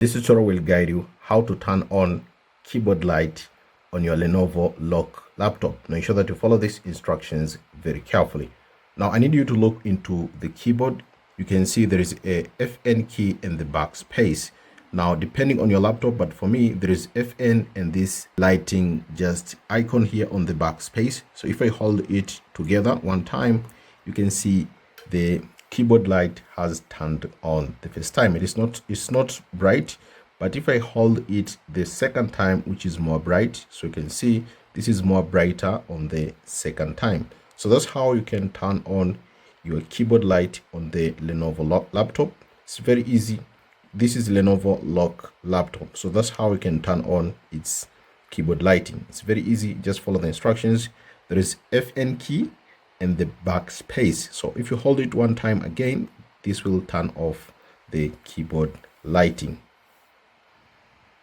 This tutorial will guide you how to turn on keyboard light on your Lenovo LOQ laptop. Now ensure that you follow these instructions very carefully. Now I need you to look into the keyboard. You can see there is a FN key and the backspace. Now depending on your laptop, but for me there is FN and this lighting just icon here on the backspace. So if I hold it together one time, you can see the keyboard light has turned on the first time. It's not bright, but if I hold it the second time, which is more bright, so you can see this is more brighter on the second time. So that's how you can turn on your keyboard light on the Lenovo LOQ laptop. It's very easy. This is Lenovo LOQ laptop, so that's how you can turn on its keyboard lighting. It's very easy. Just follow the instructions. There is FN key and the backspace. So if you hold it one time again, this will turn off the keyboard lighting.